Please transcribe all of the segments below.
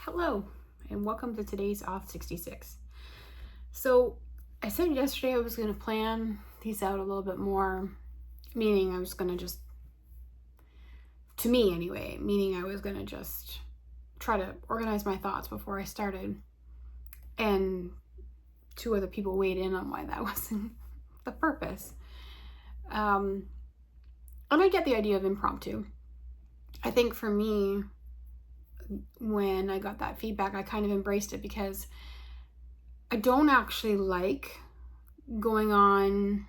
Hello, and welcome to today's Auth66. So I said yesterday I was going to plan these out a little bit more, meaning I was going to just, to me anyway, meaning I was going to just try to organize my thoughts before I started. And two other people weighed in on why that wasn't the purpose. And I get the idea of impromptu. I think for me, when I got that feedback, I kind of embraced it because I don't actually like going on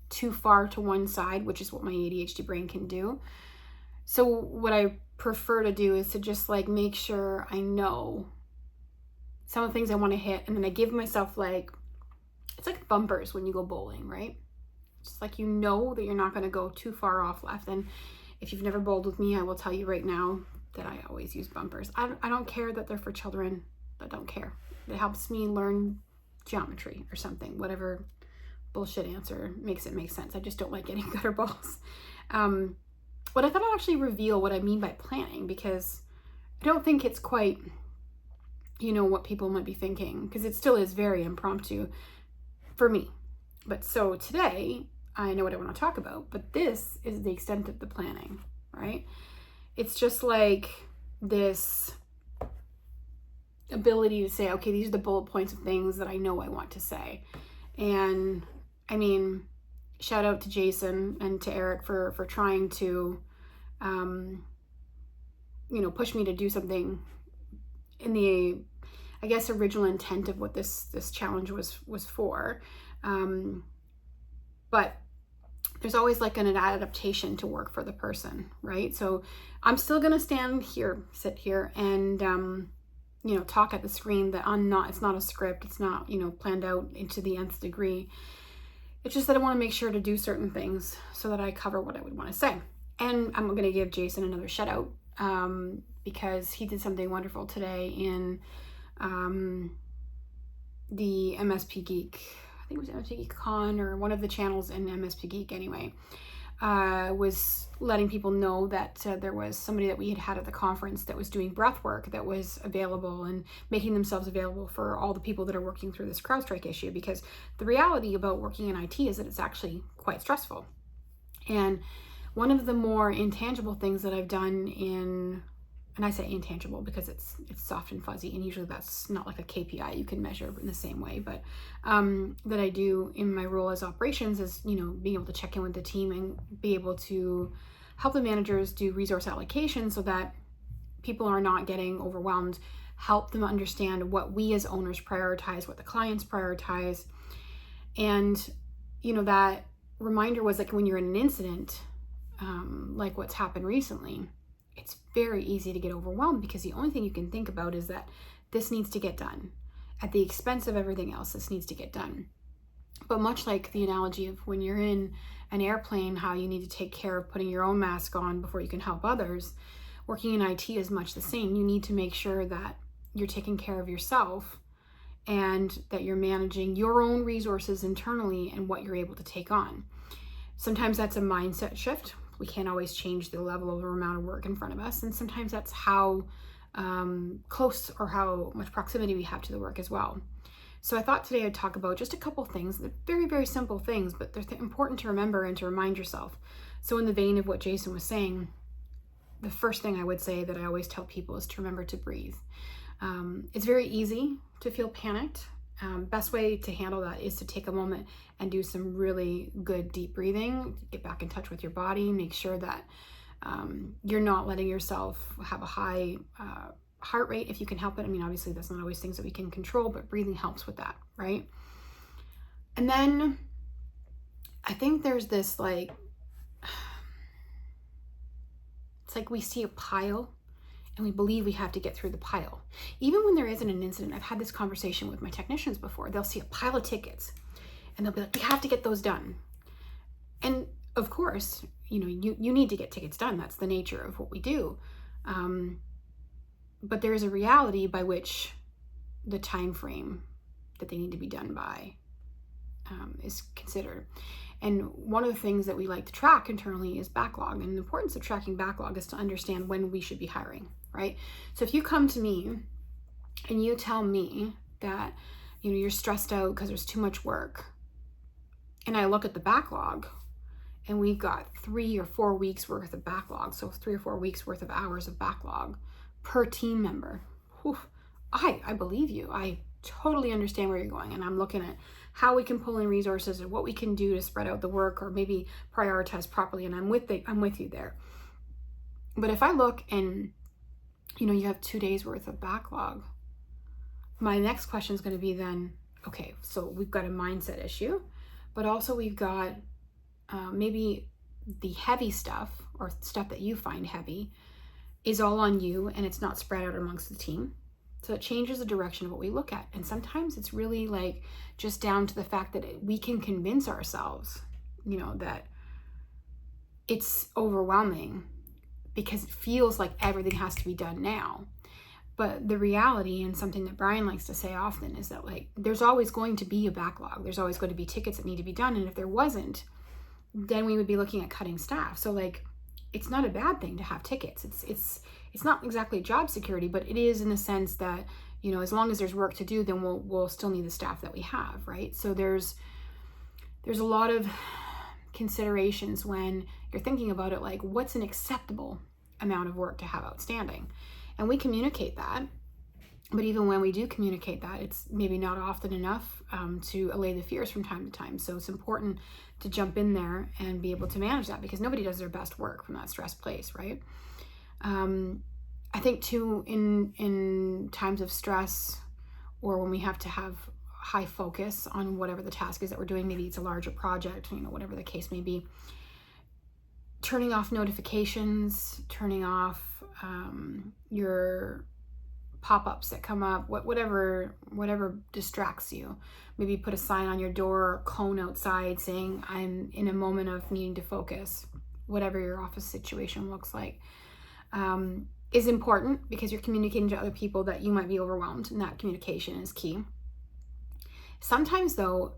too far to one side, which is what my ADHD brain can do. So what I prefer to do is to just make sure I know some of the things I want to hit, and then I give myself it's like bumpers when you go bowling, right? It's like you know that you're not going to go too far off left. And if you've never bowled with me, I will tell you right now that I always use bumpers. I don't care that they're for children. I don't care. It helps me learn geometry or something, whatever bullshit answer makes it make sense. I just don't like getting gutter balls. But I thought I'd actually reveal what I mean by planning, because I don't think it's quite, what people might be thinking, because it still is very impromptu for me. But so today, I know what I want to talk about, but this is the extent of the planning, right? It's just like this ability to say, okay, these are the bullet points of things that I know I want to say. And I mean, shout out to Jason and to Eric for trying to, push me to do something in the, I guess, original intent of what this challenge was for. But there's always an adaptation to work for the person, right? So I'm still going to sit here and, talk at the screen. That it's not a script. It's not, planned out into the nth degree. It's just that I want to make sure to do certain things so that I cover what I would want to say. And I'm going to give Jason another shout out, because he did something wonderful today in, the MSP Geek. I think it was MSP Geek Con, or one of the channels in MSP Geek anyway, was letting people know that there was somebody that we had at the conference that was doing breath work that was available, and making themselves available for all the people that are working through this CrowdStrike issue. Because the reality about working in IT is that it's actually quite stressful. And one of the more intangible things that I've done and I say intangible because it's soft and fuzzy, and usually that's not like a KPI you can measure in the same way, but that I do in my role as operations is, being able to check in with the team and be able to help the managers do resource allocation so that people are not getting overwhelmed, help them understand what we as owners prioritize, what the clients prioritize. And, that reminder was when you're in an incident, like what's happened recently, it's very easy to get overwhelmed because the only thing you can think about is that this needs to get done. At the expense of everything else, this needs to get done. But much like the analogy of when you're in an airplane, how you need to take care of putting your own mask on before you can help others, working in IT is much the same. You need to make sure that you're taking care of yourself and that you're managing your own resources internally and what you're able to take on. Sometimes that's a mindset shift. We can't always change the level or amount of work in front of us. And sometimes that's how close or how much proximity we have to the work as well. So I thought today I'd talk about just a couple things, they're very, very simple things, but they're important to remember and to remind yourself. So in the vein of what Jason was saying, the first thing I would say that I always tell people is to remember to breathe. It's very easy to feel panicked. Best way to handle that is to take a moment and do some really good deep breathing, get back in touch with your body, make sure that you're not letting yourself have a high heart rate if you can help it. I mean, obviously that's not always things that we can control, but breathing helps with that, right? And then I think there's this it's like we see a pile and we believe we have to get through the pile. Even when there isn't an incident, I've had this conversation with my technicians before. They'll see a pile of tickets and they'll be like, we have to get those done. And of course, you need to get tickets done. That's the nature of what we do. But there is a reality by which the time frame that they need to be done by is considered. And one of the things that we like to track internally is backlog. And the importance of tracking backlog is to understand when we should be hiring, right? So if you come to me and you tell me that, you're stressed out because there's too much work, and I look at the backlog, and we've got 3 or 4 weeks worth of backlog, so 3 or 4 weeks worth of hours of backlog per team member. Whew, I believe you. I totally understand where you're going, and I'm looking at how we can pull in resources and what we can do to spread out the work or maybe prioritize properly, and I'm with you there. But if I look and you have 2 days worth of backlog, my next question is going to be then, okay, so we've got a mindset issue, but also we've got maybe the heavy stuff or stuff that you find heavy is all on you and it's not spread out amongst the team. So it changes the direction of what we look at. And sometimes it's really like just down to the fact that we can convince ourselves, that it's overwhelming because it feels like everything has to be done now. But the reality, and something that Brian likes to say often, is that there's always going to be a backlog. There's always going to be tickets that need to be done. And if there wasn't, then we would be looking at cutting staff. So it's not a bad thing to have tickets. It's not exactly job security, but it is in the sense that, as long as there's work to do, then we'll still need the staff that we have, right? So there's a lot of considerations when you're thinking about it, like what's an acceptable amount of work to have outstanding. And we communicate that, but even when we do communicate that, it's maybe not often enough to allay the fears from time to time. So it's important to jump in there and be able to manage that, because nobody does their best work from that stressed place, right? I think too, in times of stress, or when we have to have high focus on whatever the task is that we're doing, maybe it's a larger project, whatever the case may be, turning off notifications, turning off your pop-ups that come up, whatever distracts you. Maybe put a sign on your door or cone outside saying, I'm in a moment of needing to focus, whatever your office situation looks like, is important, because you're communicating to other people that you might be overwhelmed, and that communication is key. Sometimes though,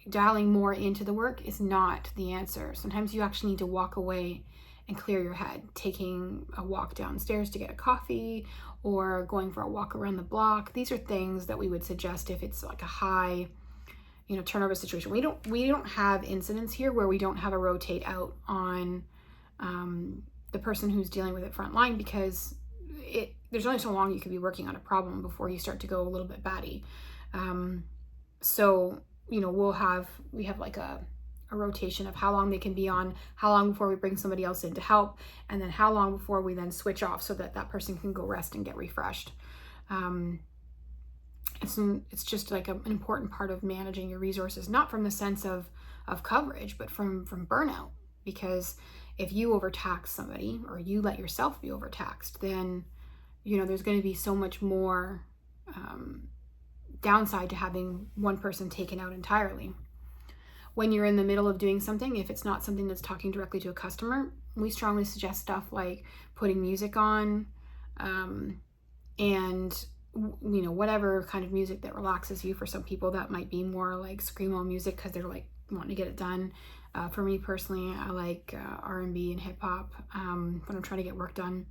dialing more into the work is not the answer. Sometimes you actually need to walk away and clear your head, taking a walk downstairs to get a coffee, or going for a walk around the block. These are things that we would suggest if it's like a high, turnover situation. We don't have incidents here where we don't have a rotate out on the person who's dealing with it front line, because there's only so long you could be working on a problem before you start to go a little bit batty. So we have like a rotation of how long they can be on, how long before we bring somebody else in to help, and then how long before we then switch off so that person can go rest and get refreshed. It's just like an important part of managing your resources, not from the sense of coverage, but from burnout. Because if you overtax somebody, or you let yourself be overtaxed, then there's going to be so much more downside to having one person taken out entirely. When you're in the middle of doing something, if it's not something that's talking directly to a customer, we strongly suggest stuff like putting music on, and whatever kind of music that relaxes you. For some people that might be more like screamo music because they're like wanting to get it done. For me personally, I like R&B and hip hop when I'm trying to get work done.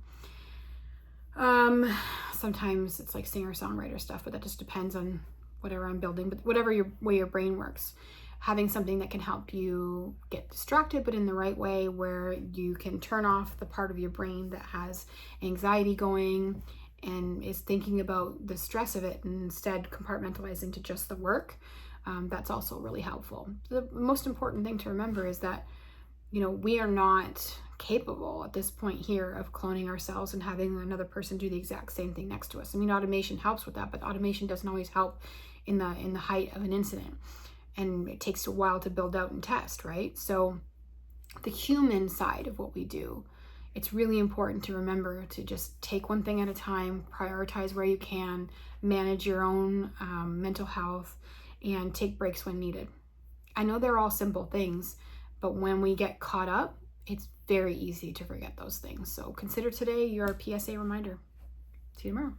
Sometimes it's like singer-songwriter stuff, but that just depends on whatever I'm building. But whatever way your brain works, having something that can help you get distracted, but in the right way, where you can turn off the part of your brain that has anxiety going and is thinking about the stress of it, and instead compartmentalizing to just the work. That's also really helpful. The most important thing to remember is that, we are not capable at this point here of cloning ourselves and having another person do the exact same thing next to us. I mean, automation helps with that, but automation doesn't always help in the height of an incident. And it takes a while to build out and test, right? So the human side of what we do, it's really important to remember to just take one thing at a time, prioritize where you can, manage your own mental health, and take breaks when needed. I know they're all simple things, but when we get caught up, it's very easy to forget those things. So consider today your PSA reminder. See you tomorrow.